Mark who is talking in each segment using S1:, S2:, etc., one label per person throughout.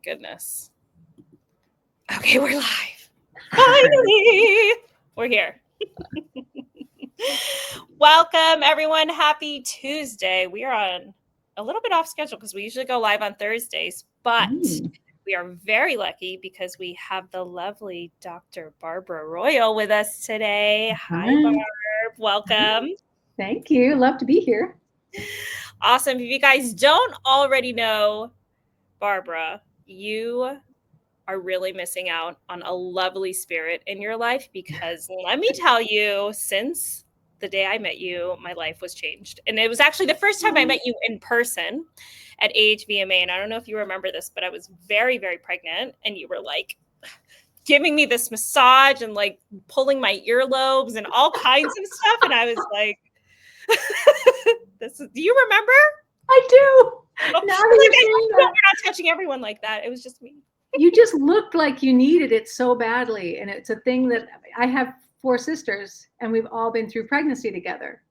S1: goodness. Okay, we're live. Finally, we're here. Welcome, everyone. Happy Tuesday. We are on a little bit off schedule because we usually go live on Thursdays, but we are very lucky because we have the lovely Dr. Barbara Royal with us today. Hi, Barb. Welcome.
S2: Thank you. Love to be here.
S1: Awesome. If you guys don't already know Barbara, you are really missing out on a lovely spirit in your life because let me tell you, since the day I met you, my life was changed. And it was actually the first time I met you in person at DVM. And I don't know if you remember this, but I was very, very pregnant and you were like giving me this massage and like pulling my earlobes and all kinds of stuff. And I was like, do you remember?
S2: I do.
S1: We're not touching everyone like that. It was just me.
S2: You just looked like you needed it so badly. And it's a thing that I have 4 sisters and we've all been through pregnancy together.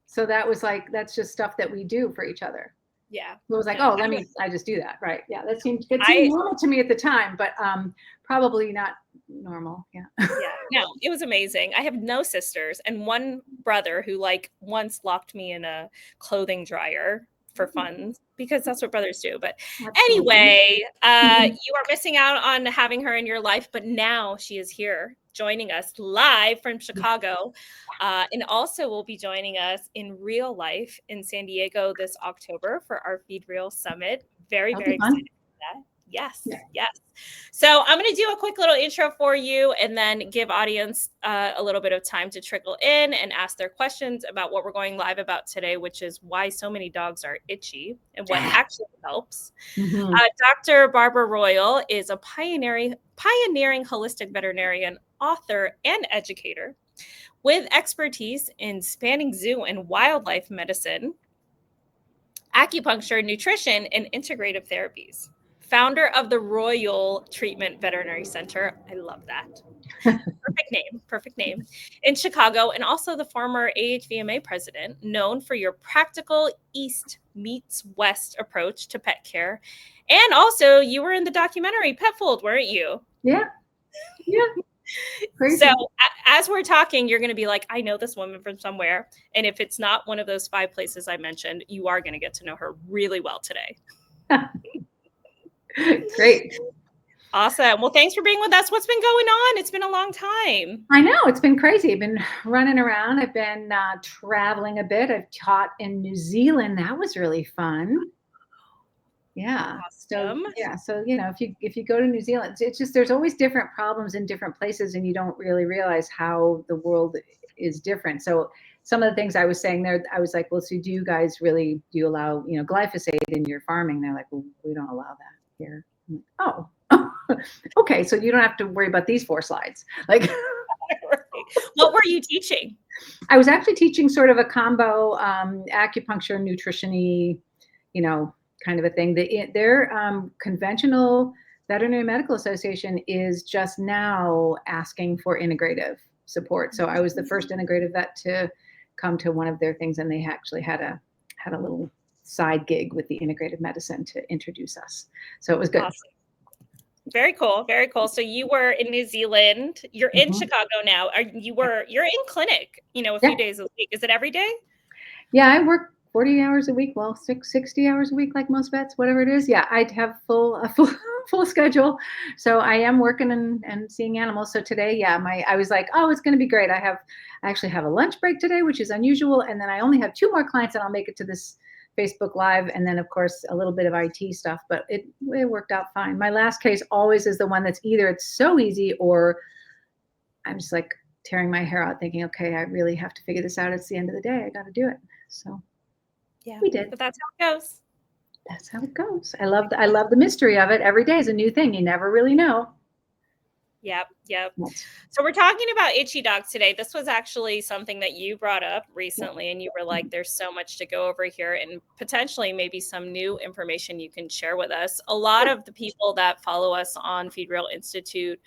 S2: So that was like, that's just stuff that we do for each other.
S1: Yeah.
S2: So it was like, oh, I just do that. Right. Yeah. It seemed normal to me at the time, but probably not normal. Yeah.
S1: No, it was amazing. I have no sisters and one brother who like once locked me in a clothing dryer for fun because that's what brothers do. But anyway, you are missing out on having her in your life, but now she is here joining us live from Chicago. And also will be joining us in real life in San Diego this October for our Feed Real Summit. Very, very excited for that. Yes. So I'm going to do a quick little intro for you and then give audience a little bit of time to trickle in and ask their questions about what we're going live about today, which is why so many dogs are itchy and what actually helps. Dr. Barbara Royal is a pioneering holistic veterinarian, author, and educator with expertise in spanning zoo and wildlife medicine, acupuncture, nutrition, and integrative therapies. Founder of the Royal Treatment Veterinary Center. I love that. Perfect name. In Chicago, and also the former AHVMA president, known for your practical East meets West approach to pet care. And also, you were in the documentary Petfold, weren't you?
S2: Yeah.
S1: Crazy. So as we're talking, you're going to be like, I know this woman from somewhere. And if it's not one of those 5 places I mentioned, you are going to get to know her really well today.
S2: Great.
S1: Awesome. Well, thanks for being with us. What's been going on? It's been a long time.
S2: I know. It's been crazy. I've been running around. I've been traveling a bit. I've taught in New Zealand. That was really fun. Yeah.
S1: Awesome.
S2: So you know, if you go to New Zealand, it's just there's always different problems in different places, and you don't really realize how the world is different. So some of the things I was saying there, I was like, well, so do you allow glyphosate in your farming? They're like, well, we don't allow that here. Oh, okay. So you don't have to worry about these 4 slides. Like,
S1: what were you teaching?
S2: I was actually teaching sort of a combo acupuncture, nutrition-y, kind of a thing. Their conventional veterinary medical association is just now asking for integrative support. So I was the first integrative vet to come to one of their things, and they actually had a little side gig with the integrative medicine to introduce us. So it was good.
S1: Awesome. Very cool. Very cool. So you were in New Zealand. You're in Chicago now. You're in clinic, a few days a week. Is it every day?
S2: Yeah, I work 40 hours a week. Well, 60 hours a week, like most vets, whatever it is. Yeah, I'd have full schedule. So I am working and seeing animals. So today, I was like, oh, it's going to be great. I actually have a lunch break today, which is unusual. And then I only have 2 more clients and I'll make it to this Facebook Live, and then of course a little bit of IT stuff, but it worked out fine. My last case always is the one that's either it's so easy or I'm just like tearing my hair out thinking, okay, I really have to figure this out. It's the end of the day. I got to do it. So
S1: yeah,
S2: we did.
S1: But that's how it goes.
S2: That's how it goes. I love the mystery of it. Every day is a new thing. You never really know.
S1: Yep. Yep.
S2: Yes.
S1: So we're talking about itchy dogs today. This was actually something that you brought up recently, and you were like, there's so much to go over here, and potentially maybe some new information you can share with us. A lot of the people that follow us on Feed Real Institute,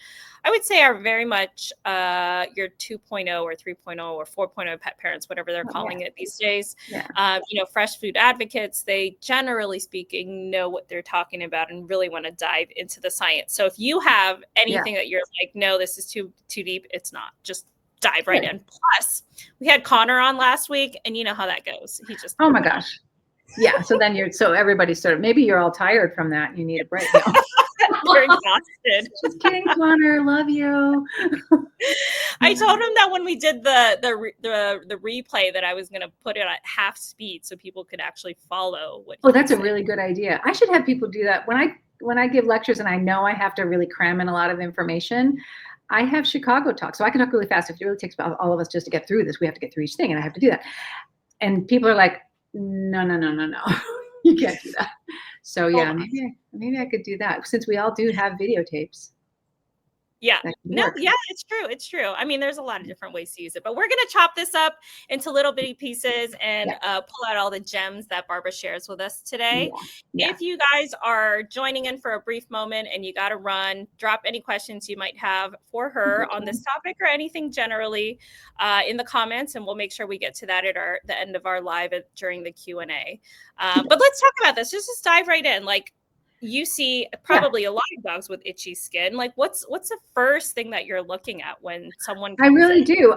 S1: I would say, are very much your 2.0 or 3.0 or 4.0 pet parents, whatever they're calling it these days.
S2: Yeah.
S1: Fresh food advocates. They, generally speaking, know what they're talking about and really want to dive into the science. So if you have anything that you're like, no, this is too deep, it's not. Just dive right in. Plus, we had Connor on last week, and you know how that goes. He just,
S2: oh my gosh. Yeah. So then so everybody's sort of, maybe you're all tired from that. You need a break now.
S1: They're exhausted.
S2: Just kidding, Connor. Love you.
S1: I told him that when we did the replay that I was going to put it at half speed so people could actually follow what.
S2: Oh, that's a really good idea. I should have people do that when I give lectures and I know I have to really cram in a lot of information. I have Chicago talk, so I can talk really fast. If it really takes all of us just to get through this, we have to get through each thing, and I have to do that. And people are like, no, you can't do that. So yeah, maybe I could do that since we all do have videotapes.
S1: Yeah. No, yeah, it's true. It's true. I mean, there's a lot of different ways to use it, but we're going to chop this up into little bitty pieces and pull out all the gems that Barbara shares with us today. Yeah. If you guys are joining in for a brief moment and you got to run, drop any questions you might have for her on this topic or anything generally in the comments, and we'll make sure we get to that at the end of our live during the Q&A. But let's talk about this. Just dive right in. Like, you see probably a lot of dogs with itchy skin. Like, what's the first thing that you're looking at when someone comes
S2: I really
S1: in?
S2: do.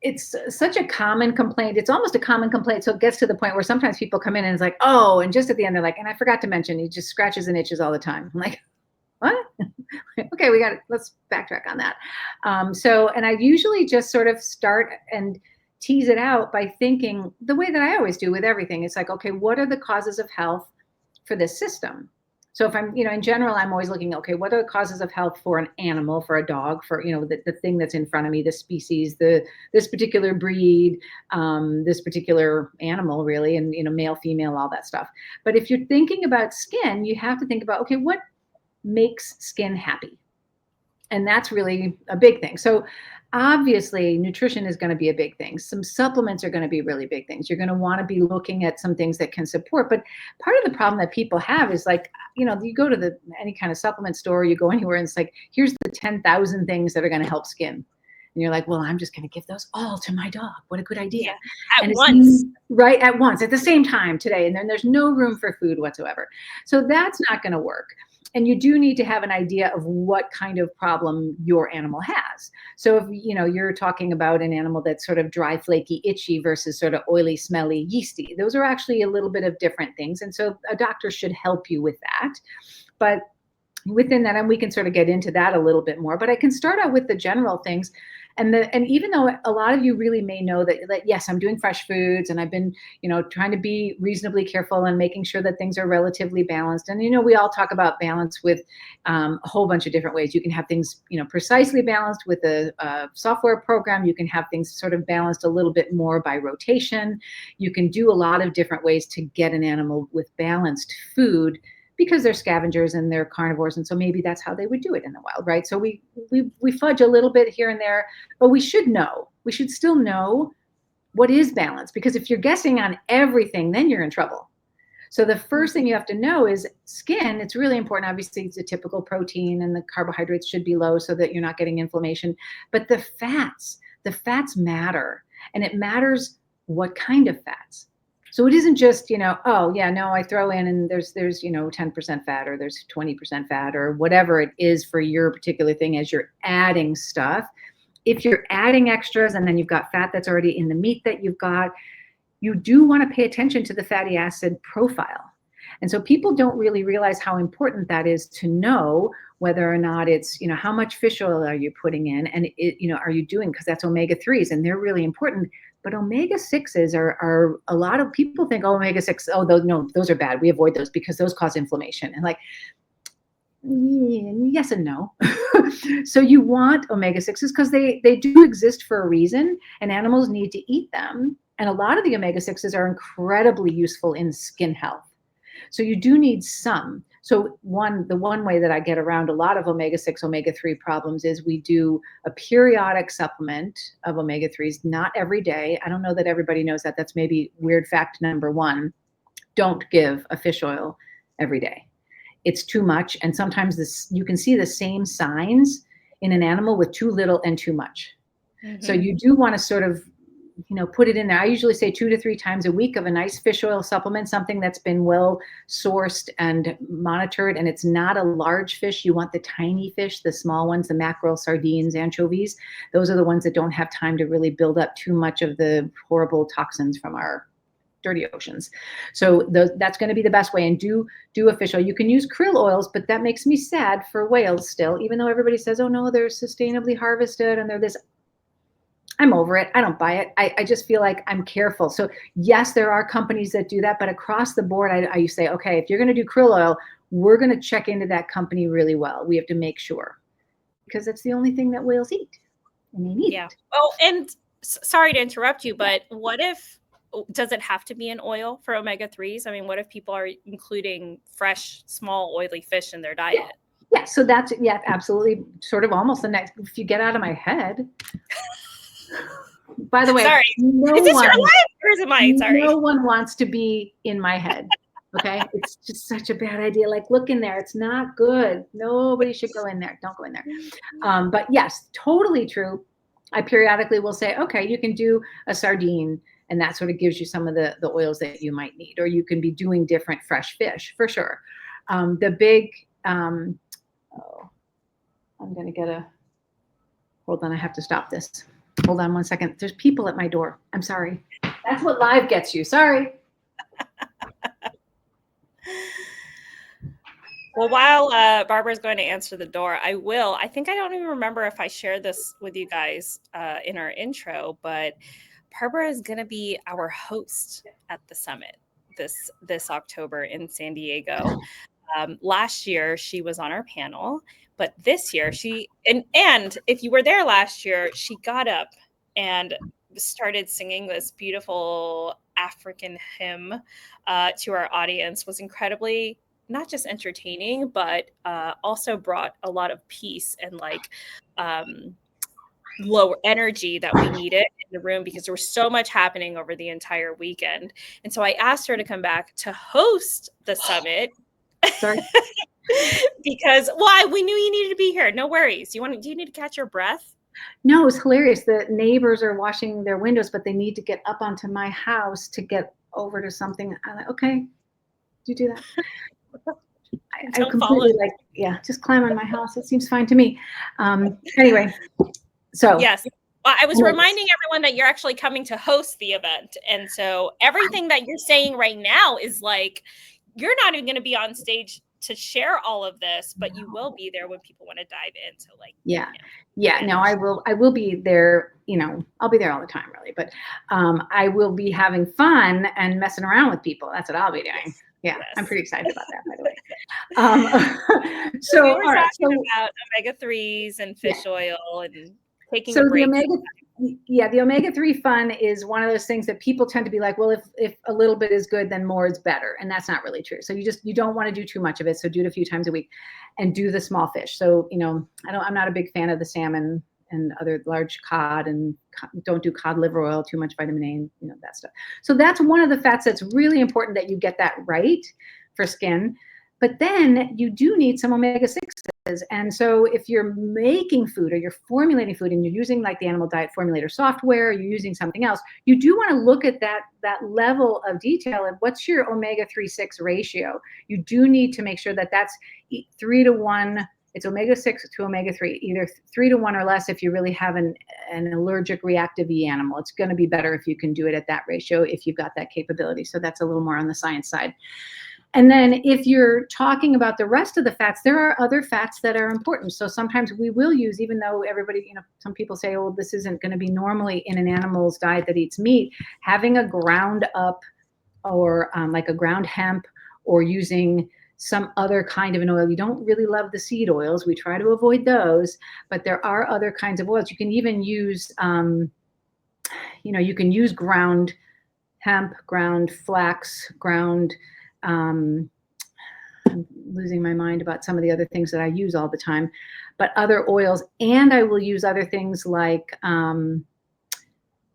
S2: It's such a common complaint. It's almost a common complaint. So it gets to the point where sometimes people come in and it's like, oh, and just at the end they're like, and I forgot to mention, he just scratches and itches all the time. I'm like, what? Okay, let's backtrack on that. And I usually just sort of start and tease it out by thinking the way that I always do with everything. It's like, okay, what are the causes of health for this system? So if I'm, in general, I'm always looking, okay, what are the causes of health for an animal, for a dog, for, the thing that's in front of me, the species, this particular breed, this particular animal really, and, male, female, all that stuff. But if you're thinking about skin, you have to think about, okay, what makes skin happy? And that's really a big thing. So obviously nutrition is going to be a big thing. Some supplements are going to be really big things. You're going to want to be looking at some things that can support. But part of the problem that people have is like, you go to any kind of supplement store, you go anywhere and it's like, here's the 10,000 things that are going to help skin. And you're like, well, I'm just going to give those all to my dog. What a good idea.
S1: Yeah. At once.
S2: Right, at once, at the same time today. And then there's no room for food whatsoever. So that's not going to work. And you do need to have an idea of what kind of problem your animal has. So if you're talking about an animal that's sort of dry, flaky, itchy versus sort of oily, smelly, yeasty, those are actually a little bit of different things. And so a doctor should help you with that. But within that, and we can sort of get into that a little bit more, but I can start out with the general things. And even though a lot of you really may know that yes, I'm doing fresh foods and I've been, trying to be reasonably careful and making sure that things are relatively balanced. And, we all talk about balance with a whole bunch of different ways. You can have things, precisely balanced with a software program. You can have things sort of balanced a little bit more by rotation. You can do a lot of different ways to get an animal with balanced food, because they're scavengers and they're carnivores. And so maybe that's how they would do it in the wild, right? So we fudge a little bit here and there, but we should still know what is balance, because if you're guessing on everything, then you're in trouble. So the first thing you have to know is skin. It's really important. Obviously, it's a typical protein and the carbohydrates should be low so that you're not getting inflammation. But the fats matter, and it matters what kind of fats. So it isn't just, I throw in and there's 10% fat or there's 20% fat or whatever it is for your particular thing as you're adding stuff. If you're adding extras and then you've got fat that's already in the meat that you've got, you do want to pay attention to the fatty acid profile. And so people don't really realize how important that is to know whether or not it's, how much fish oil are you putting in, and are you doing, because that's omega-3s and they're really important. But omega-6s are a lot of people think, oh, omega-6, those are bad. We avoid those because those cause inflammation. And like, yes and no. So you want omega-6s because they do exist for a reason, and animals need to eat them. And a lot of the omega-6s are incredibly useful in skin health. So you do need some. So the one way that I get around a lot of omega-6, omega-3 problems is we do a periodic supplement of omega-3s, not every day. I don't know that everybody knows that. That's maybe weird fact number one. Don't give a fish oil every day. It's too much. And sometimes you can see the same signs in an animal with too little and too much. Mm-hmm. So you do want to sort of, put it in there. I usually say 2 to 3 times a week of a nice fish oil supplement, something that's been well sourced and monitored. And it's not a large fish. You want the tiny fish, the small ones, the mackerel, sardines, anchovies. Those are the ones that don't have time to really build up too much of the horrible toxins from our dirty oceans. So that's going to be the best way. And do a fish oil. You can use krill oils, but that makes me sad for whales still, even though everybody says, oh no, they're sustainably harvested and they're this. I'm over it. I don't buy it. I just feel like I'm careful. So yes, there are companies that do that, but across the board, I say, okay, if you're going to do krill oil, we're going to check into that company really well. We have to make sure, because it's the only thing that whales eat and they need it.
S1: Oh, and sorry to interrupt you, but does it have to be an oil for omega-3s? I mean, what if people are including fresh, small, oily fish in their diet?
S2: Yeah. So that's, absolutely, sort of almost the next, if you get out of my head. By the way,
S1: sorry. Is this your life or is it mine? Sorry.
S2: No one wants to be in my head. Okay. It's just such a bad idea. Like, look in there. It's not good. Nobody should go in there. Don't go in there. But yes, totally true. I periodically will say, okay, you can do a sardine, and that sort of gives you some of the oils that you might need, or you can be doing different fresh fish for sure. I'm going to get hold on. I have to stop this. Hold on 1 second. There's people at my door. I'm sorry. That's what live gets you. Sorry.
S1: Well, while Barbara's going to answer the door, I think I don't even remember if I shared this with you guys in our intro, but Barbara is going to be our host at the summit this October in San Diego. Last year, she was on our panel, but this year and if you were there last year, she got up and started singing this beautiful African hymn to our audience. Was incredibly not just entertaining, but also brought a lot of peace and lower energy that we needed in the room, because there was so much happening over the entire weekend. And so I asked her to come back to host the summit.
S2: Sorry.
S1: Because we knew you needed to be here. No worries. Do you need to catch your breath?
S2: No, it's hilarious. The neighbors are washing their windows, but they need to get up onto my house to get over to something. I'm like, okay, you do that. I completely just climb on my house. It seems fine to me. Anyway, so
S1: yes. Well, I was reminding everyone that you're actually coming to host the event. And so everything that you're saying right now is like, you're not even going to be on stage to share all of this, but you will be there when people want to dive into
S2: No, I will be there. I'll be there all the time, really, but I will be having fun and messing around with people. That's what I'll be doing. Yeah, yes. I'm pretty excited about that, by the way.
S1: So we were talking about omega-3s and fish oil and taking a break.
S2: The omega-3 fun is one of those things that people tend to be like, well, if a little bit is good, then more is better. And that's not really true. So you don't want to do too much of it. So do it a few times a week and do the small fish. So, I'm not a big fan of the salmon and other large cod, and don't do cod liver oil, too much vitamin A and that stuff. So that's one of the fats that's really important, that you get that right for skin. But then you do need some omega-6s. And so if you're making food or you're formulating food and you're using like the animal diet formulator software, or you're using something else, you do want to look at that level of detail and what's your omega-3/6 ratio. You do need to make sure that that's 3 to 1. It's omega-6 to omega-3, either 3 to 1 or less if you really have an allergic reactive animal. It's going to be better if you can do it at that ratio, if you've got that capability. So that's a little more on the science side. And then if you're talking about the rest of the fats, there are other fats that are important. So sometimes we will use, even though everybody, some people say, oh, this isn't going to be normally in an animal's diet that eats meat, having a ground up or like a ground hemp, or using some other kind of an oil. You don't really love the seed oils. We try to avoid those, but there are other kinds of oils. You can even use, you can use ground hemp, ground flax, ground, I'm losing my mind about some of the other things that I use all the time, but other oils, and I will use other things like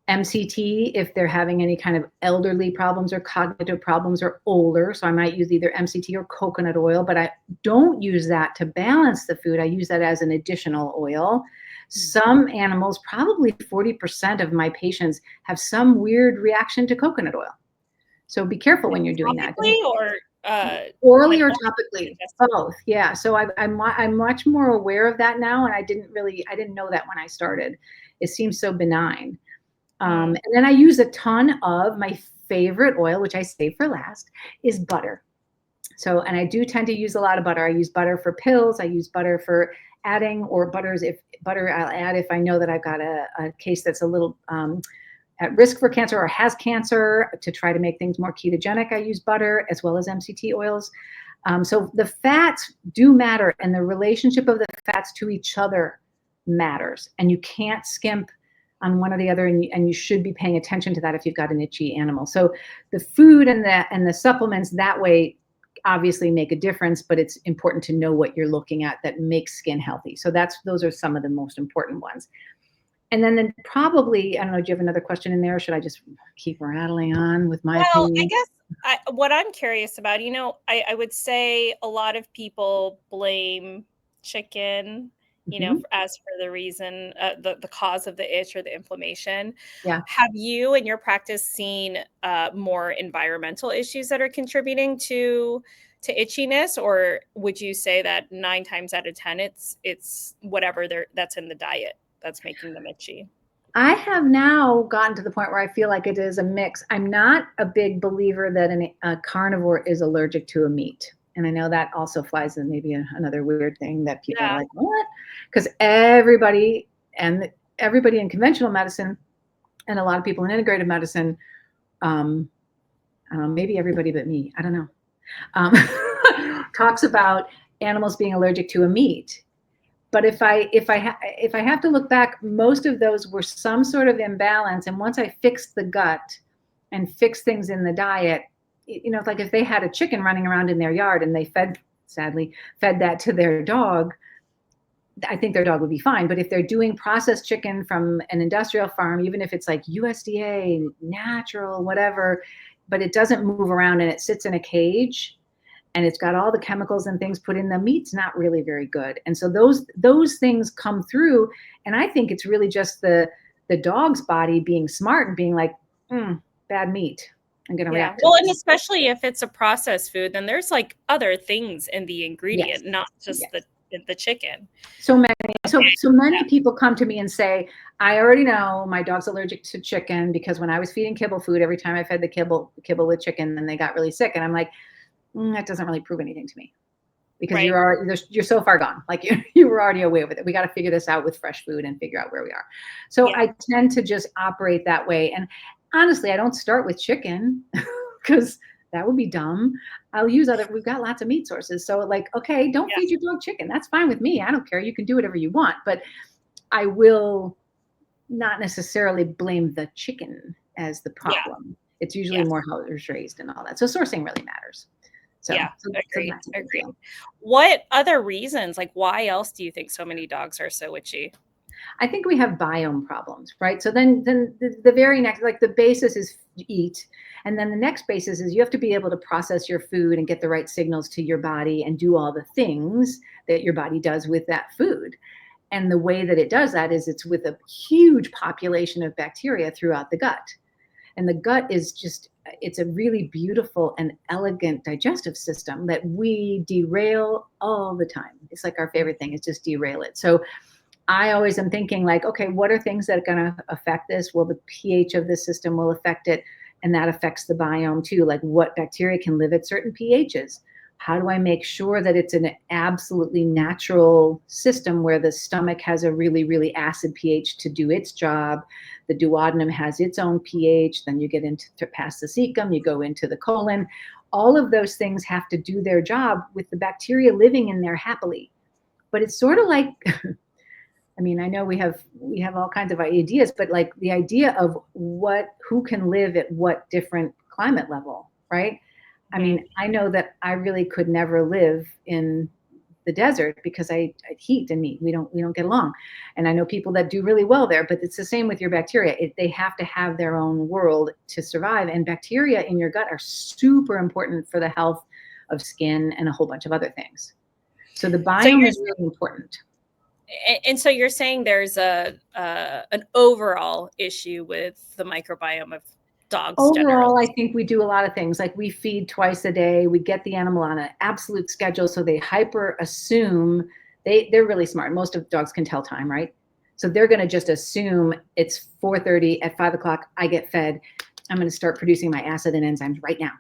S2: MCT if they're having any kind of elderly problems or cognitive problems or older. So I might use either MCT or coconut oil, but I don't use that to balance the food. I use that as an additional oil. Some animals, probably 40% of my patients, have some weird reaction to coconut oil. So be careful when you're doing that.
S1: Topically or
S2: Orally
S1: like
S2: or topically, both. Yeah. So I'm much more aware of that now, and I didn't know that when I started. It seems so benign. And then I use a ton of my favorite oil, which I save for last, is butter. So, and I do tend to use a lot of butter. I use butter for pills. I use butter for adding, or butter I'll add if I know that I've got a case that's a little at risk for cancer or has cancer, to try to make things more ketogenic. I use butter as well as MCT oils. So the fats do matter, and the relationship of the fats to each other matters. And you can't skimp on one or the other, and you should be paying attention to that if you've got an itchy animal. So the food and the supplements that way obviously make a difference, but it's important to know what you're looking at that makes skin healthy. So those are some of the most important ones. And then probably, I don't know, do you have another question in there, or should I just keep rattling on with my opinion?
S1: I guess what I'm curious about, I would say a lot of people blame chicken, as for the reason, the cause of the itch or the inflammation.
S2: Yeah.
S1: Have you in your practice seen more environmental issues that are contributing to itchiness, or would you say that 9 times out of 10 it's whatever that's in the diet that's making them itchy?
S2: I have now gotten to the point where I feel like it is a mix. I'm not a big believer that a carnivore is allergic to a meat. And I know that also flies in maybe another weird thing that people are like, what? Because everybody in conventional medicine and a lot of people in integrative medicine, I don't know, maybe everybody but me, I don't know, talks about animals being allergic to a meat. But if I have to look back, most of those were some sort of imbalance. And once I fixed the gut and fixed things in the diet, it's like if they had a chicken running around in their yard and they sadly fed that to their dog, I think their dog would be fine. But if they're doing processed chicken from an industrial farm, even if it's like USDA, natural, whatever, but it doesn't move around and it sits in a cage, and it's got all the chemicals and things put in, the meat's not really very good. And so those things come through. And I think it's really just the dog's body being smart and being like, bad meat. I'm going to react to
S1: Well,
S2: this.
S1: and especially if it's a processed food, then there's like other things in the ingredient, not just the chicken.
S2: So many people come to me and say, I already know my dog's allergic to chicken because when I was feeding kibble food, every time I fed the kibble with chicken, then they got really sick. And I'm like, that doesn't really prove anything to me, because you're so far gone. Like you were already away with it. We got to figure this out with fresh food and figure out where we are. So I tend to just operate that way. And honestly, I don't start with chicken because that would be dumb. I'll use we've got lots of meat sources. So like, okay, don't feed your dog chicken. That's fine with me. I don't care. You can do whatever you want, but I will not necessarily blame the chicken as the problem. It's usually more how it was raised and all that. So sourcing really matters. So,
S1: agreed. What other reasons, like why else do you think so many dogs are so itchy?
S2: I think we have biome problems, right? So then the very next, like the basis is eat. And then the next basis is you have to be able to process your food and get the right signals to your body and do all the things that your body does with that food. And the way that it does that is it's with a huge population of bacteria throughout the gut. And the gut is it's a really beautiful and elegant digestive system that we derail all the time. It's like our favorite thing is just derail it. So I always am thinking like, okay, what are things that are going to affect this? Well, the pH of the system will affect it. And that affects the biome too. Like what bacteria can live at certain pHs? How do I make sure that it's an absolutely natural system where the stomach has a really, really acid pH to do its job? The duodenum has its own pH. Then you get into past the cecum, you go into the colon. All of those things have to do their job with the bacteria living in there happily. But it's sort of like, I mean, I know we have all kinds of ideas, but like the idea of who can live at what different climate level, right? I mean, I know that I really could never live in the desert because I heat and meat. We don't get along. And I know people that do really well there, but it's the same with your bacteria. They have to have their own world to survive. And bacteria in your gut are super important for the health of skin and a whole bunch of other things. So the biome is really important.
S1: And so you're saying there's an overall issue with the microbiome of dogs
S2: Overall,
S1: generally.
S2: I think we do a lot of things. Like we feed twice a day. We get the animal on an absolute schedule, so they hyper assume. They're really smart. Most of dogs can tell time, right? So they're going to just assume it's 4:30 at 5 o'clock. I get fed. I'm going to start producing my acid and enzymes right now.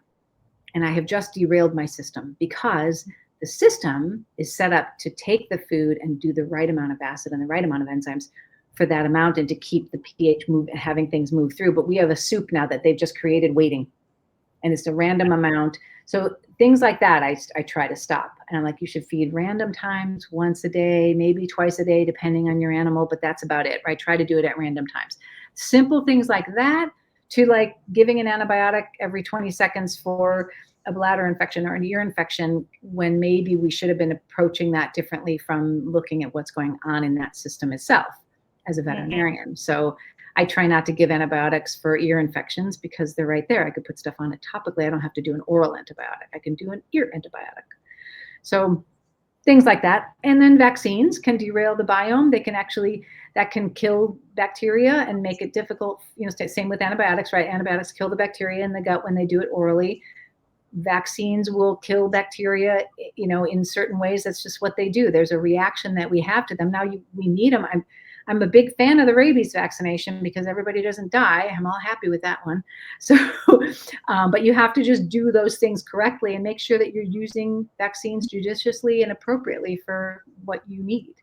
S2: And I have just derailed my system because the system is set up to take the food and do the right amount of acid and the right amount of enzymes for that amount and to keep the pH move, having things move through. But we have a soup now that they've just created waiting, and it's a random amount. So things like that, I try to stop. And I'm like, you should feed random times, once a day, maybe twice a day, depending on your animal, but that's about it, right? Try to do it at random times. Simple things like that, to like giving an antibiotic every 20 seconds for a bladder infection or an ear infection, when maybe we should have been approaching that differently from looking at what's going on in that system itself as a veterinarian. So I try not to give antibiotics for ear infections because they're right there. I could put stuff on it topically. I don't have to do an oral antibiotic. I can do an ear antibiotic. So things like that. And then vaccines can derail the biome. They can actually, that can kill bacteria and make it difficult, same with antibiotics, right? Antibiotics kill the bacteria in the gut when they do it orally. Vaccines will kill bacteria, in certain ways. That's just what they do. There's a reaction that we have to them. Now we need them. I'm a big fan of the rabies vaccination because everybody doesn't die. I'm all happy with that one. So, but you have to just do those things correctly and make sure that you're using vaccines judiciously and appropriately for what you need.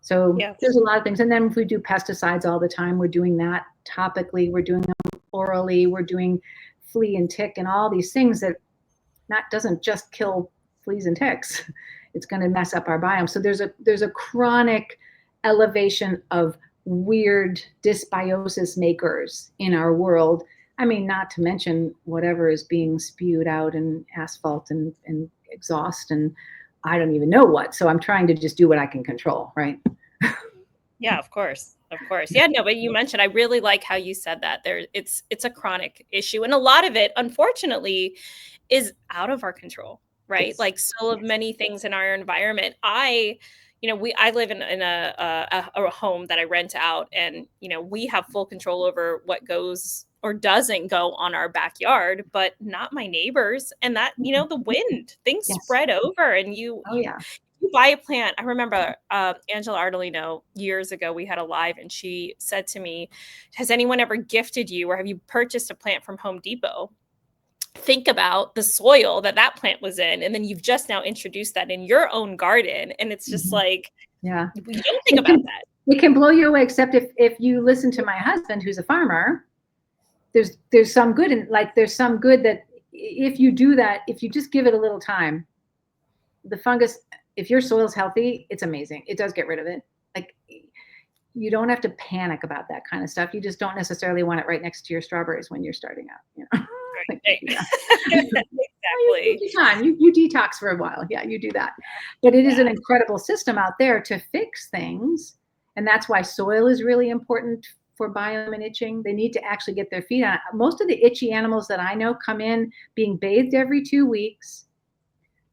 S2: So there's a lot of things. And then if we do pesticides all the time, we're doing that topically, we're doing them orally, we're doing flea and tick and all these things that doesn't just kill fleas and ticks. It's going to mess up our biome. So there's a chronic elevation of weird dysbiosis makers in our world. I mean, not to mention whatever is being spewed out in asphalt and exhaust and I don't even know what. So I'm trying to just do what I can control, right?
S1: Yeah, of course. Of course. Yeah, no, but you mentioned, I really like how you said that it's a chronic issue. And a lot of it, unfortunately, is out of our control, right?
S2: Yes.
S1: Like so many things in our environment. I live in a home that I rent out, and, we have full control over what goes or doesn't go on our backyard, but not my neighbors. And that, the wind, things spread over, and you buy a plant. I remember Angela Ardolino years ago, we had a live, and she said to me, has anyone ever gifted you or have you purchased a plant from Home Depot? Think about the soil that plant was in, and then you've just now introduced that in your own garden, and it's just like,
S2: you
S1: don't think about that.
S2: It can blow you away, except if you listen to my husband, who's a farmer. There's some good in, like, there's some good that if you do that, if you just give it a little time, the fungus, if your soil's healthy, it's amazing. It does get rid of it. Like, you don't have to panic about that kind of stuff. You just don't necessarily want it right next to your strawberries when you're starting out,
S1: Right.
S2: Exactly. You detox for a while. Yeah, you do that. But it is an incredible system out there to fix things. And that's why soil is really important for biome and itching. They need to actually get their feet on it. Most of the itchy animals that I know come in being bathed every 2 weeks,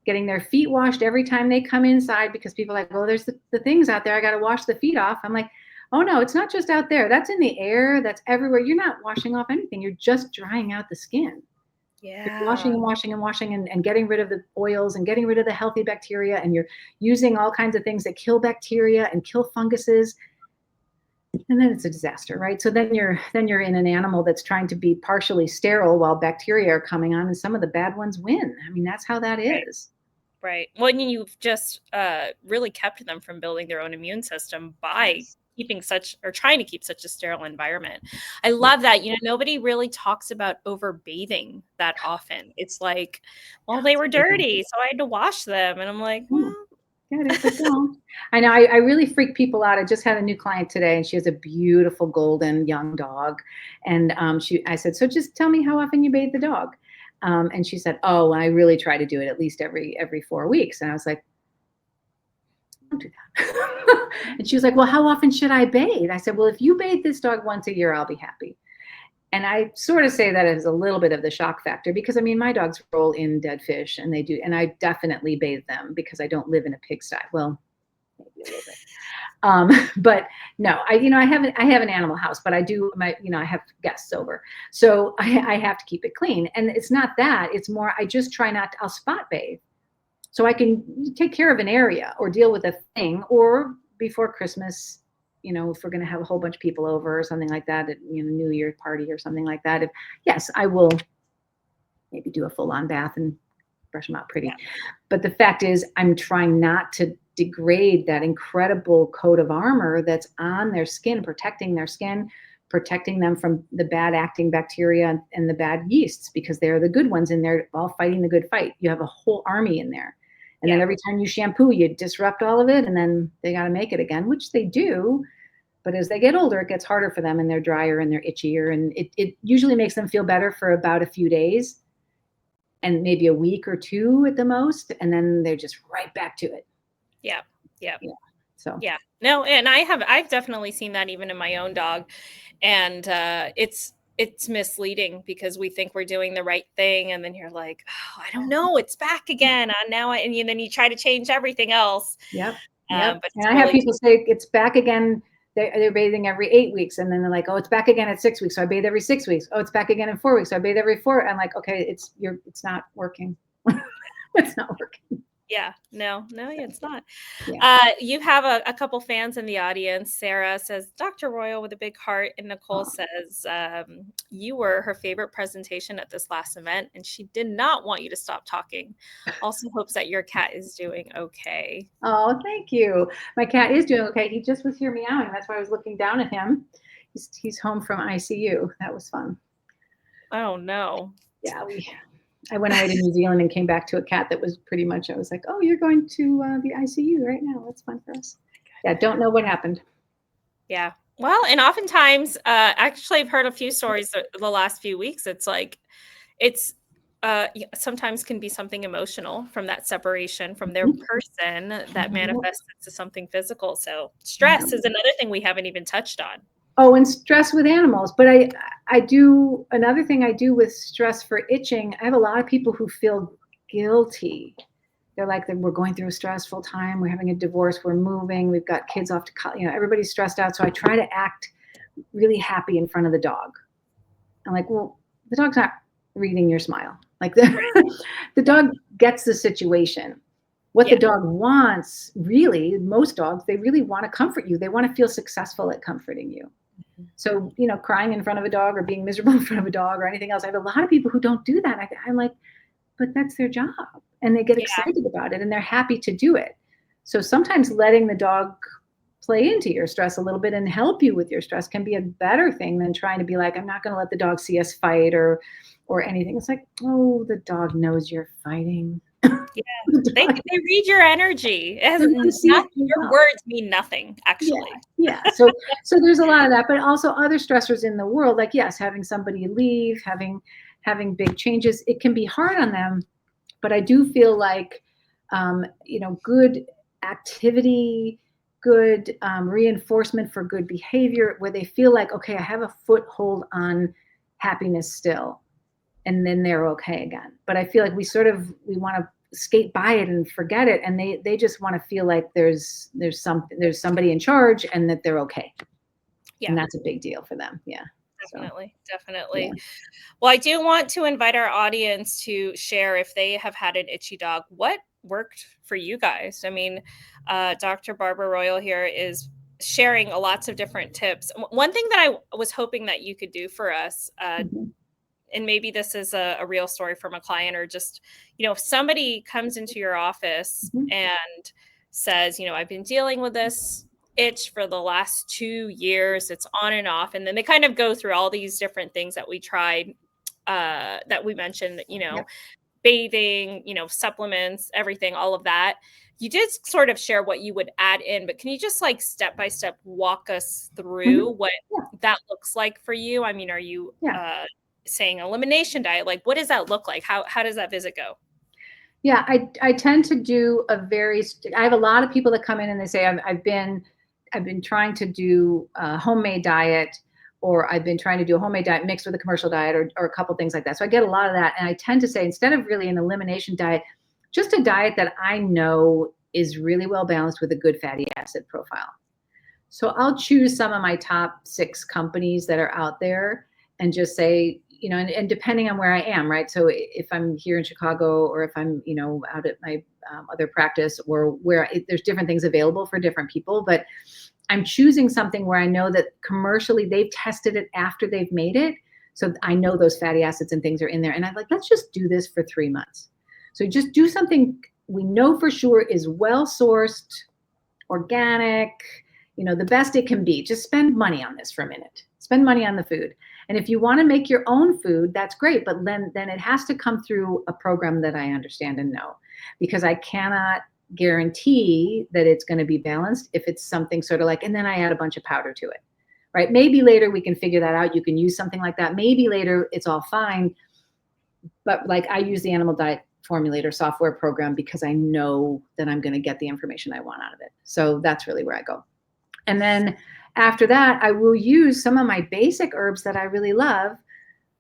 S2: getting their feet washed every time they come inside, because people are like, well, there's the things out there. I got to wash the feet off. I'm like, oh no, it's not just out there. That's in the air. That's everywhere. You're not washing off anything. You're just drying out the skin.
S1: Yeah.
S2: You're washing and washing and washing and getting rid of the oils and getting rid of the healthy bacteria. And you're using all kinds of things that kill bacteria and kill funguses. And then it's a disaster, right? So then you're in an animal that's trying to be partially sterile while bacteria are coming on, and some of the bad ones win. I mean, that's how that is.
S1: Right. Well, you've just really kept them from building their own immune system by trying to keep such a sterile environment. I love that. Nobody really talks about overbathing that often. It's like, well, they were dirty, so I had to wash them. And I'm like, well,
S2: I know. I really freak people out. I just had a new client today, and she has a beautiful golden young dog. And I said, so just tell me how often you bathe the dog. And she said, oh, I really try to do it at least every 4 weeks. And I was like, don't do that. And she was like, well, how often should I bathe? I said, well, if you bathe this dog once a year, I'll be happy. And I sort of say that as a little bit of the shock factor, because I mean, my dogs roll in dead fish and they do, and I definitely bathe them because I don't live in a pigsty. Well, maybe a little bit. But no, I have an animal house, but I do I have guests over. So I have to keep it clean. And it's not that, it's more, I just try not to, I'll spot bathe. So I can take care of an area or deal with a thing, or before Christmas, if we're going to have a whole bunch of people over or something like that, at New Year party or something like that. Yes, I will maybe do a full-on bath and brush them out pretty. Yeah. But the fact is, I'm trying not to degrade that incredible coat of armor that's on their skin, protecting their skin, protecting them from the bad acting bacteria and the bad yeasts, because they're the good ones and they're all fighting the good fight. You have a whole army in there. And then every time you shampoo, you disrupt all of it, and then they got to make it again, which they do. But as they get older, it gets harder for them, and they're drier and they're itchier. And it usually makes them feel better for about a few days and maybe a week or two at the most. And then they're just right back to it.
S1: Yeah. Yeah.
S2: Yeah. So,
S1: yeah. No, and I've definitely seen that even in my own dog. And it's misleading because we think we're doing the right thing. And then you're like, oh, I don't know, it's back again. And then you try to change everything else.
S2: Yep.
S1: But
S2: and I have people say it's back again. They're bathing every 8 weeks. And then they're like, oh, it's back again at 6 weeks. So I bathe every 6 weeks. Oh, it's back again in 4 weeks. So I bathe every 4. I'm like, okay, it's not working. It's not working.
S1: Yeah, no, it's not. Yeah. You have a couple fans in the audience. Sarah says, Dr. Royal with a big heart. And Nicole says, you were her favorite presentation at this last event, and she did not want you to stop talking. Also hopes that your cat is doing okay.
S2: Oh, thank you. My cat is doing okay. He just was here meowing. That's why I was looking down at him. He's home from ICU. That was fun.
S1: Oh, no.
S2: Yeah, I went away to New Zealand and came back to a cat that was pretty much, I was like, oh, you're going to the ICU right now. That's fun for us. Yeah, don't know what happened.
S1: Yeah. Well, and oftentimes, actually, I've heard a few stories the last few weeks. It's like, sometimes can be something emotional from that separation from their person that manifests into something physical. So stress is another thing we haven't even touched on.
S2: Oh, and stress with animals. But I do, another thing I do with stress for itching, I have a lot of people who feel guilty. They're like, we're going through a stressful time. We're having a divorce. We're moving. We've got kids off to college. Everybody's stressed out. So I try to act really happy in front of the dog. I'm like, well, the dog's not reading your smile. Like the dog gets the situation. What the dog wants, really, most dogs, they really want to comfort you. They want to feel successful at comforting you. So, crying in front of a dog or being miserable in front of a dog or anything else. I have a lot of people who don't do that. I'm like, but that's their job. And they get excited about it and they're happy to do it. So sometimes letting the dog play into your stress a little bit and help you with your stress can be a better thing than trying to be like, I'm not going to let the dog see us fight or anything. It's like, oh, the dog knows you're fighting.
S1: Yeah, they read your energy. Your words mean nothing, actually.
S2: Yeah. So there's a lot of that, but also other stressors in the world, like, yes, having somebody leave, having big changes, it can be hard on them. But I do feel like, good activity, good reinforcement for good behavior, where they feel like, okay, I have a foothold on happiness still, and then they're okay again. But I feel like we want to skate by it and forget it, and they just want to feel like there's somebody in charge and that they're okay. Yeah, and that's a big deal for them. Yeah,
S1: definitely. Yeah. Well, I do want to invite our audience to share if they have had an itchy dog. What worked for you guys? I mean, Dr. Barbara Royal here is sharing lots of different tips. One thing that I was hoping that you could do for us, and maybe this is a real story from a client, or just, if somebody comes into your office and says, I've been dealing with this itch for the last 2 years, it's on and off. And then they kind of go through all these different things that we tried, that we mentioned, bathing, supplements, everything, all of that. You did sort of share what you would add in, but can you just step by step walk us through what that looks like for you? I mean, are you saying elimination diet, like what does that look like? How does that visit go?
S2: Yeah, I tend to do I have a lot of people that come in and they say, I've been trying to do a homemade diet, or I've been trying to do a homemade diet mixed with a commercial diet, or a couple things like that. So I get a lot of that. And I tend to say, instead of really an elimination diet, just a diet that I know is really well balanced with a good fatty acid profile. So I'll choose some of my top 6 companies that are out there and just say, and depending on where I am, right? So if I'm here in Chicago, or if I'm, out at my other practice, or where there's different things available for different people, but I'm choosing something where I know that commercially they've tested it after they've made it. So I know those fatty acids and things are in there. And I'm like, let's just do this for 3 months. So just do something we know for sure is well-sourced, organic, the best it can be. Just spend money on this for a minute. Spend money on the food. And if you want to make your own food, that's great. But then it has to come through a program that I understand and know, because I cannot guarantee that it's going to be balanced if it's something sort of like, and then I add a bunch of powder to it, right? Maybe later we can figure that out. You can use something like that. Maybe later it's all fine. But like, I use the Animal Diet Formulator software program because I know that I'm going to get the information I want out of it. So that's really where I go. And then after that, I will use some of my basic herbs that I really love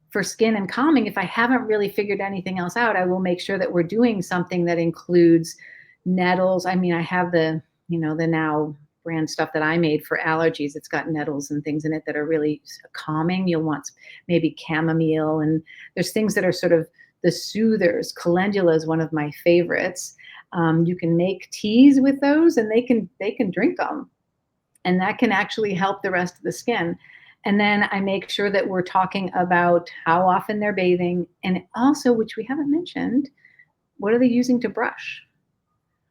S2: for skin and calming. If I haven't really figured anything else out, I will make sure that we're doing something that includes nettles. I mean, I have the now brand stuff that I made for allergies. It's got nettles and things in it that are really calming. You'll want maybe chamomile, and there's things that are sort of the soothers. Calendula is one of my favorites. You can make teas with those, and they can drink them. And that can actually help the rest of the skin. And then I make sure that we're talking about how often they're bathing, and also, which we haven't mentioned, what are they using to brush?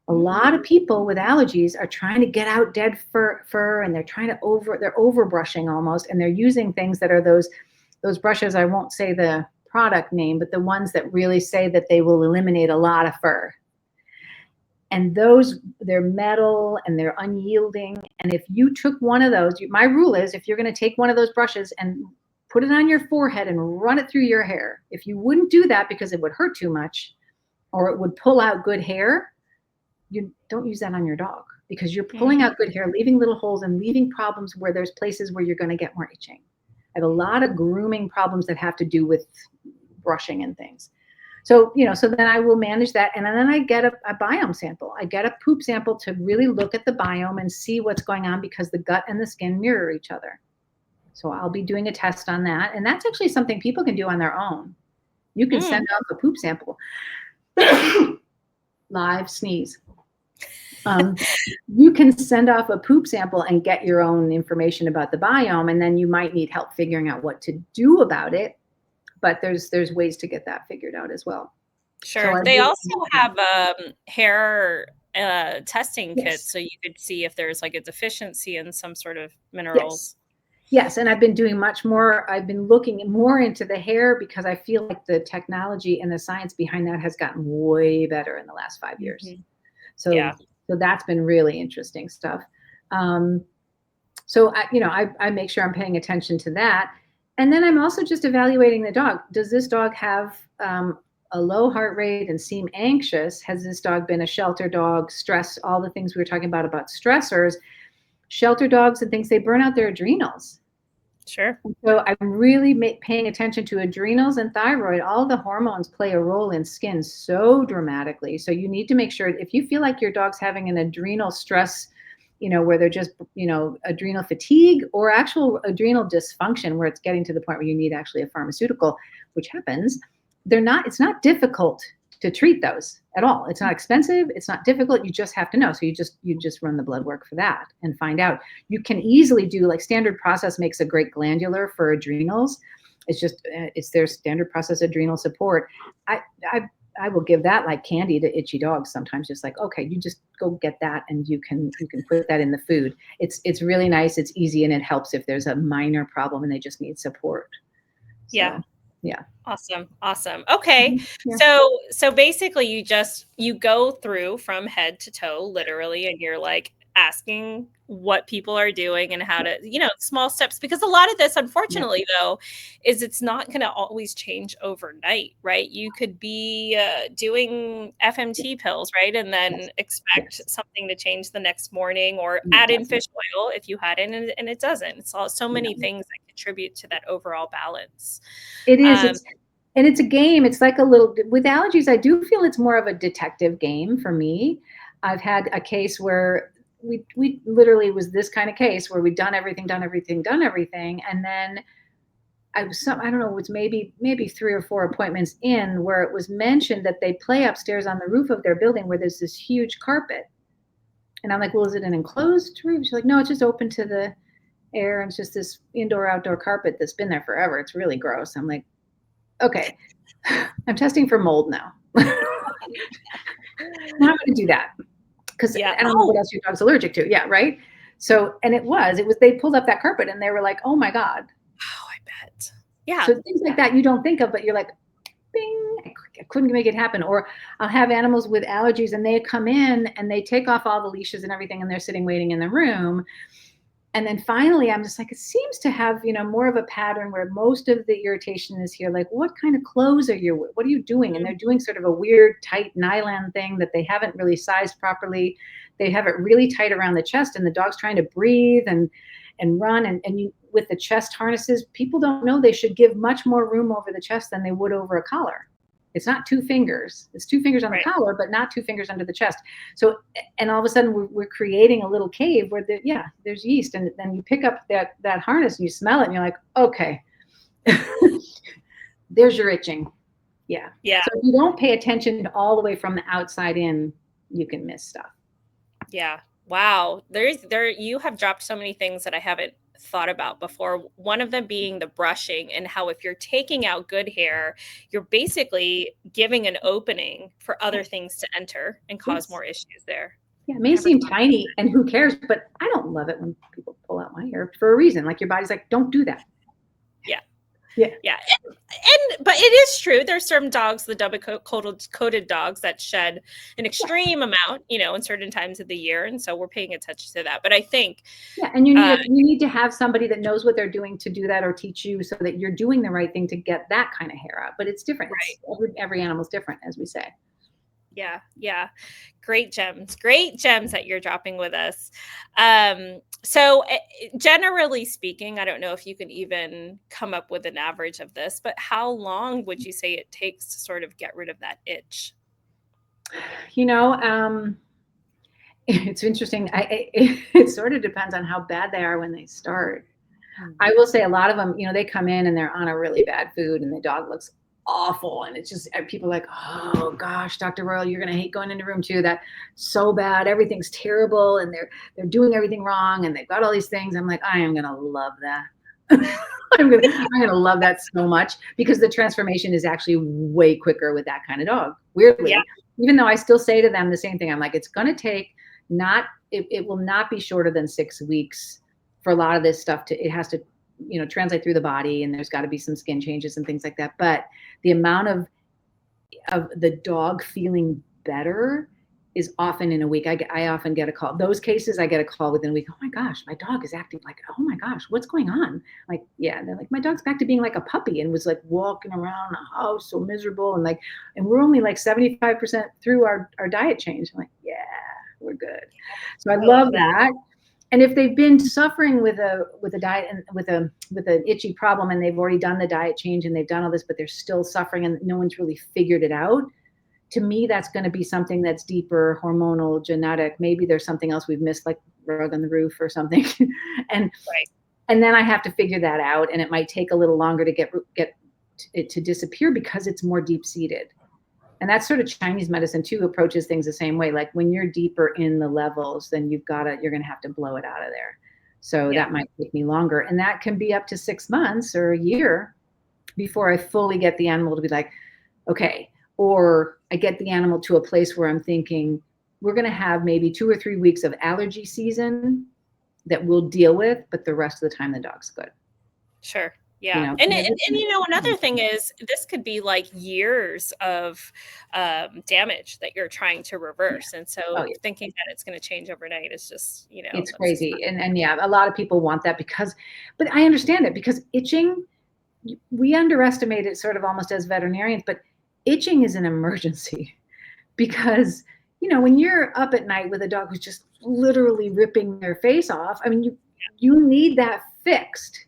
S2: A lot of people with allergies are trying to get out dead fur, and they're over brushing almost, and they're using things that are those brushes. I won't say the product name, but the ones that really say that they will eliminate a lot of fur. And they're metal and they're unyielding. And if you took one of those, my rule is, if you're going to take one of those brushes and put it on your forehead and run it through your hair, if you wouldn't do that because it would hurt too much or it would pull out good hair, you don't use that on your dog, because you're pulling out good hair, leaving little holes and leaving problems where there's places where you're going to get more itching. I have a lot of grooming problems that have to do with brushing and things. So, so then I will manage that. And then I get a biome sample. I get a poop sample to really look at the biome and see what's going on, because the gut and the skin mirror each other. So I'll be doing a test on that. And that's actually something people can do on their own. You can send off a poop sample. Live sneeze. You can send off a poop sample and get your own information about the biome. And then you might need help figuring out what to do about it. But there's ways to get that figured out as well.
S1: Sure. So they also have hair testing kits, so you could see if there's like a deficiency in some sort of minerals.
S2: Yes, and I've been doing much more. I've been looking more into the hair, because I feel like the technology and the science behind that has gotten way better in the last 5 years. Mm-hmm. So that's been really interesting stuff. So I make sure I'm paying attention to that. And then I'm also just evaluating the dog. Does this dog have a low heart rate and seem anxious? Has this dog been a shelter dog? Stress, all the things we were talking about stressors. Shelter dogs and things, they burn out their adrenals.
S1: Sure.
S2: So I'm really paying attention to adrenals and thyroid. All the hormones play a role in skin so dramatically. So you need to make sure, if you feel like your dog's having an adrenal stress, where they're just, adrenal fatigue or actual adrenal dysfunction, where it's getting to the point where you need actually a pharmaceutical, which happens, it's not difficult to treat those at all. It's not expensive. It's not difficult. You just have to know. So you just run the blood work for that and find out. You can easily do, like, Standard Process makes a great glandular for adrenals. It's their Standard Process adrenal support. I will give that like candy to itchy dogs sometimes, just like, okay, you just go get that and you can put that in the food. It's really nice. It's easy, and it helps if there's a minor problem and they just need support. So, yeah.
S1: Awesome. Okay. Yeah. So basically you go through from head to toe, literally, and you're like asking what people are doing and how to, small steps, because a lot of this, unfortunately, though, is it's not going to always change overnight, right? You could be doing FMT pills, right? And then expect something to change the next morning, or add in fish oil if you hadn't, and it doesn't. It's all so many things that contribute to that overall balance.
S2: It is. And it's a game. It's like a little, with allergies, I do feel it's more of a detective game for me. I've had a case where we literally was this kind of case where we'd done everything. And then I don't know, it was maybe 3 or 4 appointments in where it was mentioned that they play upstairs on the roof of their building where there's this huge carpet. And I'm like, well, is it an enclosed roof? She's like, no, it's just open to the air. And it's just this outdoor carpet that's been there forever. It's really gross. I'm like, okay, I'm testing for mold now. Now I'm going to do that because I don't know what else your dog's allergic to. Yeah, right. So, and it was, they pulled up that carpet and they were like, oh my God.
S1: Oh, I bet. Yeah.
S2: So things like that you don't think of, but you're like, bing, I couldn't make it happen. Or I'll have animals with allergies and they come in and they take off all the leashes and everything and they're sitting waiting in the room. And then finally, I'm just like, it seems to have, more of a pattern where most of the irritation is here. Like, what kind of clothes are you, what are you doing? And they're doing sort of a weird, tight nylon thing that they haven't really sized properly. They have it really tight around the chest and the dog's trying to breathe and run. And you, with the chest harnesses, people don't know they should give much more room over the chest than they would over a collar. It's not 2 fingers. It's 2 fingers on the collar, but not 2 fingers under the chest. So, and all of a sudden we're creating a little cave where there's yeast. And then you pick up that harness and you smell it and you're like, okay, there's your itching. Yeah. Yeah. So if you don't pay attention all the way from the outside in, you can miss stuff.
S1: Yeah. Wow. You have dropped so many things that I haven't thought about before. One of them being the brushing, and how if you're taking out good hair, you're basically giving an opening for other things to enter and cause more issues there.
S2: Yeah, it may seem tiny and who cares, but I don't love it when people pull out my hair for a reason. Like your body's like, don't do that.
S1: Yeah.
S2: Yeah.
S1: Yeah. But it is true. There's some dogs, the double coated dogs, that shed an extreme amount, in certain times of the year. And so we're paying attention to that. But I think.
S2: Yeah. And you need to have somebody that knows what they're doing to do that, or teach you so that you're doing the right thing to get that kind of hair out. But it's different. Right. Every animal's different, as we say.
S1: Yeah. Yeah. Great gems that you're dropping with us. So generally speaking, I don't know if you can even come up with an average of this, but how long would you say it takes to sort of get rid of that itch?
S2: It's interesting. It sort of depends on how bad they are when they start. I will say a lot of them, they come in and they're on a really bad food and the dog looks awful. And it's just, people are like, oh gosh, Dr. Royal, you're going to hate going into room 2. That's so bad. Everything's terrible. And they're doing everything wrong. And they've got all these things. I'm like, I am going to love that. I'm going to love that so much, because the transformation is actually way quicker with that kind of dog. Weirdly, even though I still say to them the same thing, I'm like, it's going to take it will not be shorter than 6 weeks for a lot of this stuff it has to, translate through the body, and there's got to be some skin changes and things like that. But the amount of the dog feeling better is often in a week. I often get a call. Those cases, I get a call within a week. Oh my gosh, my dog is acting like, oh my gosh, what's going on? Like, yeah. And they're like, my dog's back to being like a puppy and was like walking around the house so miserable. And we're only like 75% through our diet change. I'm like, yeah, we're good. So I love that. And if they've been suffering with a diet and with an itchy problem, and they've already done the diet change and they've done all this, but they're still suffering and no one's really figured it out, to me, that's going to be something that's deeper, hormonal, genetic. Maybe there's something else we've missed, like rug on the roof or something. And then I have to figure that out, and it might take a little longer to get it to disappear because it's more deep seated. And that's sort of Chinese medicine too, approaches things the same way. Like when you're deeper in the levels, then you're going to have to blow it out of there. So that might take me longer. And that can be up to 6 months or a year before I fully get the animal to be like, okay, or I get the animal to a place where I'm thinking we're going to have maybe 2 or 3 weeks of allergy season that we'll deal with, but the rest of the time the dog's good.
S1: Sure. Yeah. And another thing is this could be like years of damage that you're trying to reverse. And
S2: Oh,
S1: so
S2: yeah.
S1: thinking that it's going to change overnight is just,
S2: It's
S1: that's just
S2: crazy. And yeah, a lot of people want that but I understand it because itching, we underestimate it sort of almost as veterinarians, but itching is an emergency because, when you're up at night with a dog who's just literally ripping their face off, I mean, you need that fixed.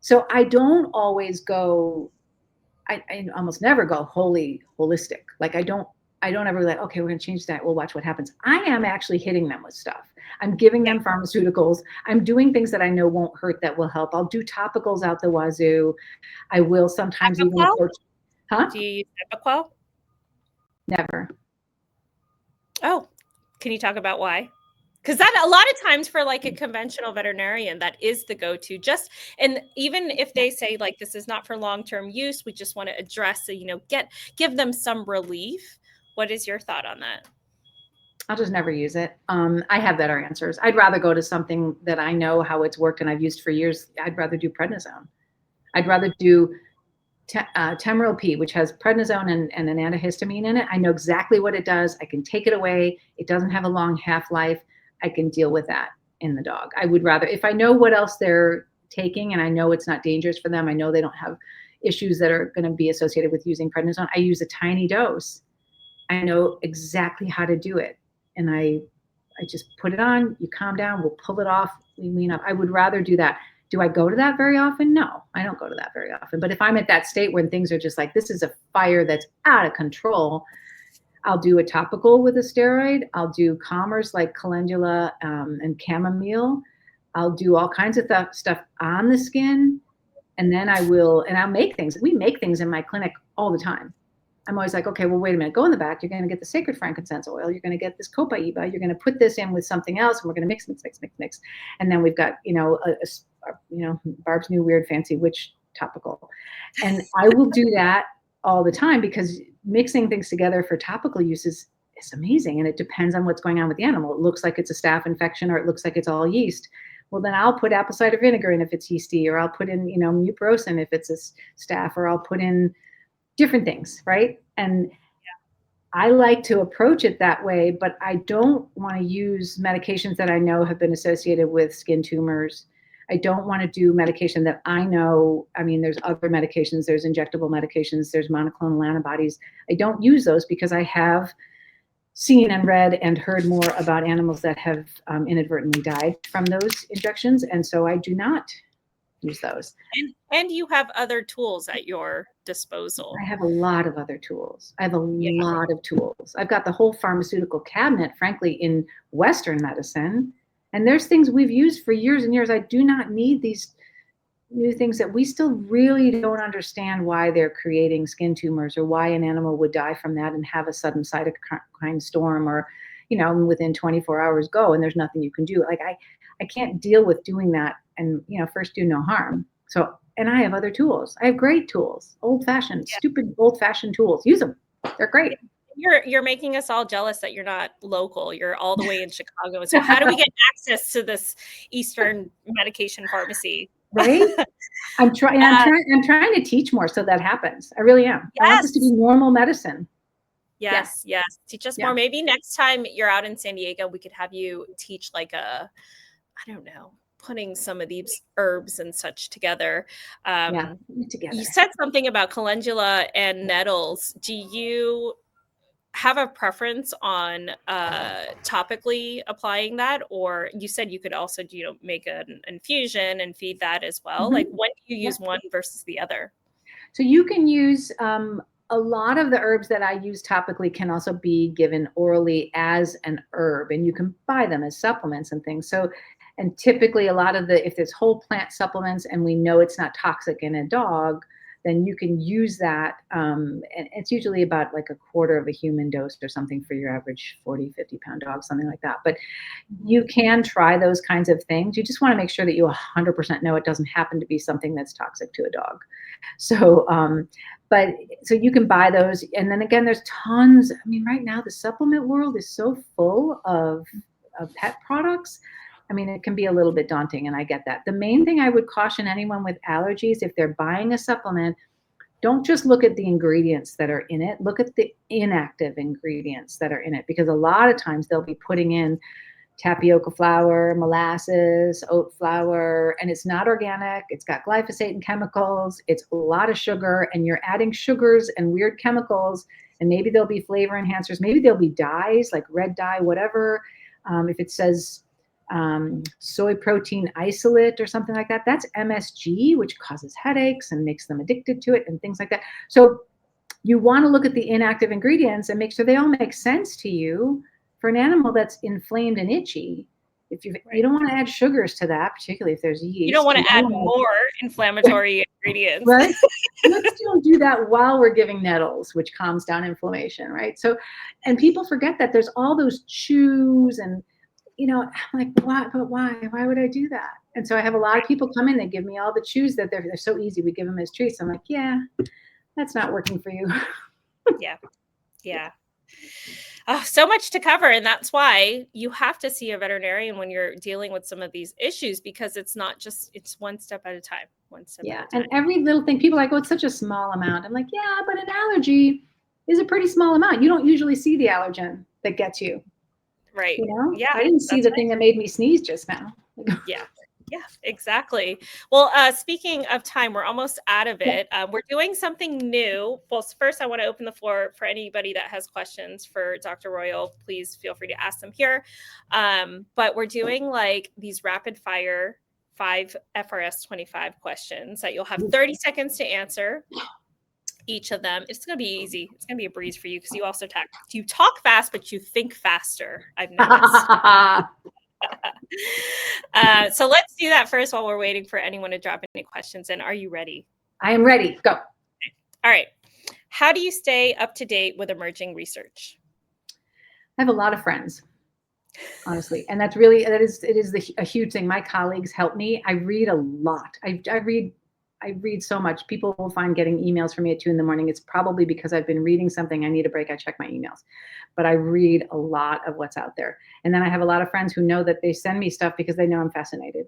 S2: So I don't always go, I almost never go wholly holistic. Like I don't ever like, okay, we're gonna change that. We'll watch what happens. I am actually hitting them with stuff. I'm giving them pharmaceuticals. I'm doing things that I know won't hurt that will help. I'll do topicals out the wazoo. I will sometimes even approach. Huh?
S1: Do you use Epiquel?
S2: Never.
S1: Oh, can you talk about why? Because that a lot of times for like a conventional veterinarian, that is the go-to. And even if they say like this is not for long-term use, we just want to address give them some relief. What is your thought on that?
S2: I'll just never use it. I have better answers. I'd rather go to something that I know how it's worked and I've used for years. I'd rather do prednisone. I'd rather do Temeril P, which has prednisone and an antihistamine in it. I know exactly what it does. I can take it away. It doesn't have a long half-life. I can deal with that in the dog. I would rather, if I know what else they're taking and I know it's not dangerous for them, I know they don't have issues that are going to be associated with using prednisone, I use a tiny dose. I know exactly how to do it. And I just put it on, you calm down, we'll pull it off, we wean up. I would rather do that. Do I go to that very often? No, I don't go to that very often. But if I'm at that state when things are just like, this is a fire that's out of control, I'll do a topical with a steroid. I'll do calmers like calendula and chamomile. I'll do all kinds of stuff on the skin. And then I'll make things. We make things in my clinic all the time. I'm always like, okay, well, wait a minute, go in the back. You're going to get the sacred frankincense oil. You're going to get this copaiba. You're going to put this in with something else. And we're going to mix. And then we've got, Barb's new weird fancy witch topical. And I will do that all the time because mixing things together for topical use is amazing. And it depends on what's going on with the animal. It looks like it's a staph infection or it looks like it's all yeast. Well, then I'll put apple cider vinegar in if it's yeasty, or I'll put in, mupirocin if it's a staph, or I'll put in different things, right? And I like to approach it that way, but I don't want to use medications that I know have been associated with skin tumors. I don't want to do medication that I know, there's other medications, there's injectable medications, there's monoclonal antibodies. I don't use those because I have seen and read and heard more about animals that have inadvertently died from those injections. And so I do not use those.
S1: And you have other tools at your disposal.
S2: I have a lot of other tools. I have a lot of tools. I've got the whole pharmaceutical cabinet, frankly, in Western medicine. And there's things we've used for years and years. I do not need these new things that we still really don't understand why they're creating skin tumors or why an animal would die from that and have a sudden cytokine storm or, within 24 hours go and there's nothing you can do. Like I can't deal with doing that and, first do no harm. So, and I have other tools. I have great tools, stupid old-fashioned tools. Use them. They're great.
S1: You're making us all jealous that you're not local. You're all the way in Chicago. So how do we get access to this Eastern medication pharmacy?
S2: Right? I'm trying to teach more so that happens. I really am. Yes. I want this to be normal medicine.
S1: Yes. Teach us more. Maybe next time you're out in San Diego, we could have you teach like putting some of these herbs and such togetally. You said something about calendula and nettles. Do you have a preference on topically applying that, or you said you could also make an infusion and feed that as well? Mm-hmm. Like when do you use one versus the other?
S2: So you can use a lot of the herbs that I use topically can also be given orally as an herb, and you can buy them as supplements and things. So, and typically a lot of if there's whole plant supplements and we know it's not toxic in a dog, then you can use that. And it's usually about like a quarter of a human dose or something for your average 40, 50-pound dog, something like that. But you can try those kinds of things. You just want to make sure that you 100% know it doesn't happen to be something that's toxic to a dog. So, so you can buy those. And then again, there's tons. Right now the supplement world is so full of pet products. I mean, it can be a little bit daunting, and I get that. The main thing I would caution anyone with allergies, if they're buying a supplement, don't just look at the ingredients that are in it. Look at the inactive ingredients that are in it, because a lot of times they'll be putting in tapioca flour, molasses, oat flour, and it's not organic. It's got glyphosate and chemicals. It's a lot of sugar, and you're adding sugars and weird chemicals, and maybe there'll be flavor enhancers. Maybe there'll be dyes, like red dye, whatever. If it says soy protein isolate or something like that, that's MSG, which causes headaches and makes them addicted to it and things like that. So you want to look at the inactive ingredients and make sure they all make sense to you. For an animal that's inflamed and itchy, if you don't want to add sugars to that, particularly if there's yeast.
S1: You don't want to add more inflammatory ingredients.
S2: Right? Let's don't do that while we're giving nettles, which calms down inflammation, right? So, and people forget that there's all those chews and, I'm like, why? But why? Why would I do that? And so I have a lot of people come in, they give me all the chews that they're so easy. We give them as treats. I'm like, yeah, that's not working for you.
S1: Yeah. Oh, so much to cover. And that's why you have to see a veterinarian when you're dealing with some of these issues, because it's one step at a time.
S2: And every little thing, people are like, oh, it's such a small amount. I'm like, yeah, but an allergy is a pretty small amount. You don't usually see the allergen that gets you.
S1: Right.
S2: Yeah. I didn't see the thing that made me sneeze just now.
S1: Yeah, exactly. Well, speaking of time, we're almost out of it. We're doing something new. Well, first, I want to open the floor for anybody that has questions for Dr. Royal. Please feel free to ask them here. But we're doing like these rapid fire 5 FRS 25 questions that you'll have 30 seconds to answer each of them. It's going to be easy. It's going to be a breeze for you because you talk fast, but you think faster, I've noticed. So let's do that first while we're waiting for anyone to drop any questions in. Are you ready?
S2: I am ready. Go.
S1: All right. How do you stay up to date with emerging research?
S2: I have a lot of friends, honestly, and it is a huge thing. My colleagues help me. I read a lot. I read so much. People will find getting emails from me at 2 a.m. It's probably because I've been reading something. I need a break. I check my emails, but I read a lot of what's out there. And then I have a lot of friends who know that they send me stuff because they know I'm fascinated.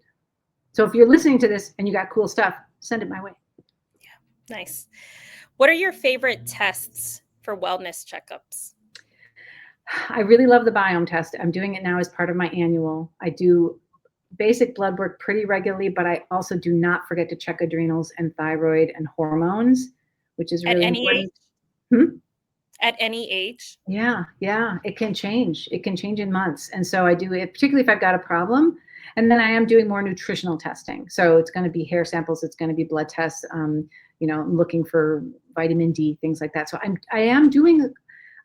S2: So if you're listening to this and you got cool stuff, send it my way.
S1: Yeah, nice. What are your favorite tests for wellness checkups?
S2: I really love the biome test. I'm doing it now as part of my annual. I do basic blood work pretty regularly, but I also do not forget to check adrenals and thyroid and hormones, which is really important.
S1: At any age?
S2: Yeah, it can change. It can change in months. And so I do it, particularly if I've got a problem. And then I am doing more nutritional testing. So it's going to be hair samples. It's going to be blood tests. I'm looking for vitamin D, things like that. So I am doing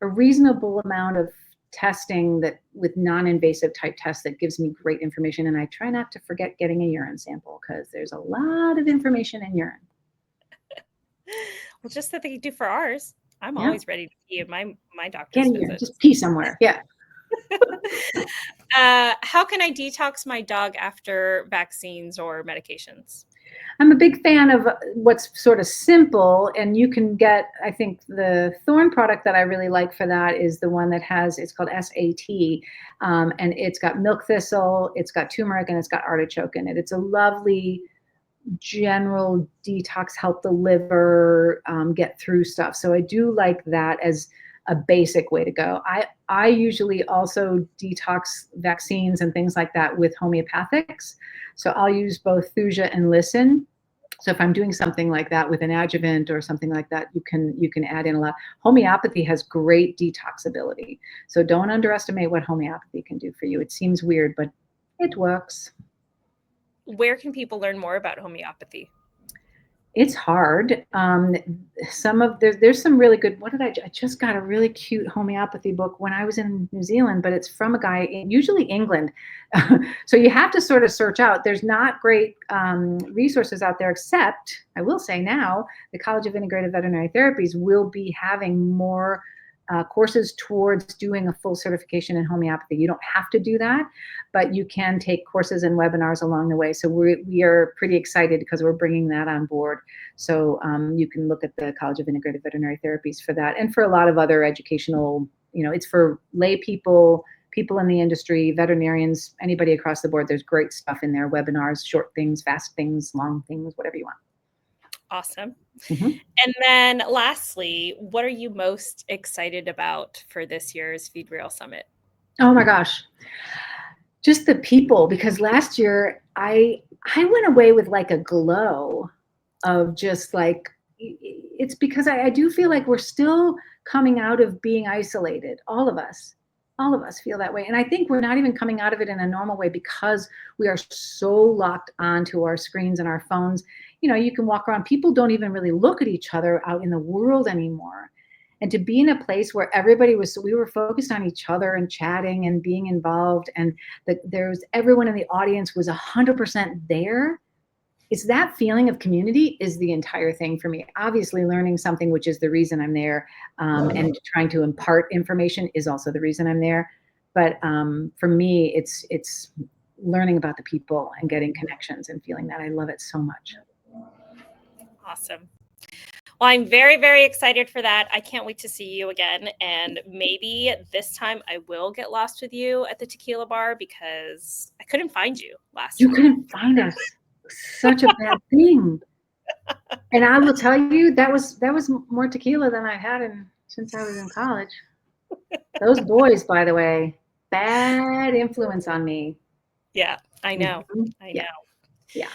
S2: a reasonable amount of testing that with non-invasive type tests that gives me great information. And I try not to forget getting a urine sample because there's a lot of information in urine.
S1: Well, just that they do for ours. I'm always ready to pee at my doctor's visit.
S2: Just pee somewhere. Yeah.
S1: How can I detox my dog after vaccines or medications?
S2: I'm a big fan of what's sort of simple, and you can get, I think the Thorn product that I really like for that is the one that it's called SAT, and it's got milk thistle, it's got turmeric, and it's got artichoke in it. It's a lovely general detox, help the liver get through stuff. So I do like that as a basic way to go. I usually also detox vaccines and things like that with homeopathics. So I'll use both Thuja and Listen. So if I'm doing something like that with an adjuvant or something like that, you can add in a lot. Homeopathy has great detox ability. So don't underestimate what homeopathy can do for you. It seems weird, but it works.
S1: Where can people learn more about homeopathy?
S2: It's hard. There's some really good. I just got a really cute homeopathy book when I was in New Zealand, but it's from a guy usually England. So you have to sort of search out. There's not great resources out there, except I will say now the College of Integrative Veterinary Therapies will be having more courses towards doing a full certification in homeopathy. You don't have to do that, but you can take courses and webinars along the way. So we are pretty excited because we're bringing that on board. So you can look at the College of Integrative Veterinary Therapies for that, and for a lot of other educational, it's for lay people people in the industry, veterinarians, anybody across the board. There's great stuff in there, webinars, short things, fast things, long things, whatever you want.
S1: Awesome.
S2: Mhm.
S1: And then lastly, what are you most excited about for this year's Feed Real Summit?
S2: Oh my gosh. Just the people, because last year I went away with like a glow of just like, it's because I do feel like we're still coming out of being isolated. All of us feel that way. And I think we're not even coming out of it in a normal way because we are so locked onto our screens and our phones. You know, you can walk around, people don't even really look at each other out in the world anymore. And to be in a place where we were focused on each other and chatting and being involved, and everyone in the audience was 100% there. It's that feeling of community is the entire thing for me. Obviously, learning something, which is the reason I'm there, and trying to impart information is also the reason I'm there. But for me, it's learning about the people and getting connections and feeling that. I love it so much.
S1: Awesome. Well, I'm very, very excited for that. I can't wait to see you again. And maybe this time I will get lost with you at the tequila bar because I couldn't find you last
S2: You
S1: year.
S2: couldn't find us. Such a bad thing. And I will tell you, that was more tequila than I had since I was in college. Those boys, by the way, bad influence on me.
S1: Yeah, I know.
S2: Mhm.
S1: I
S2: Yeah.
S1: know.
S2: Yeah.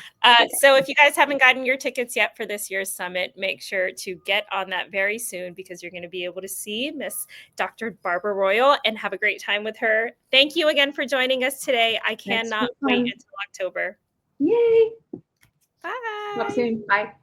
S1: So if you guys haven't gotten your tickets yet for this year's summit, make sure to get on that very soon because you're going to be able to see Miss Dr. Barbara Royal and have a great time with her. Thank you again for joining us today. I
S2: Thanks
S1: cannot
S2: for
S1: wait
S2: fun.
S1: until October.
S2: Yay.
S1: Bye.
S2: Talk soon. Bye.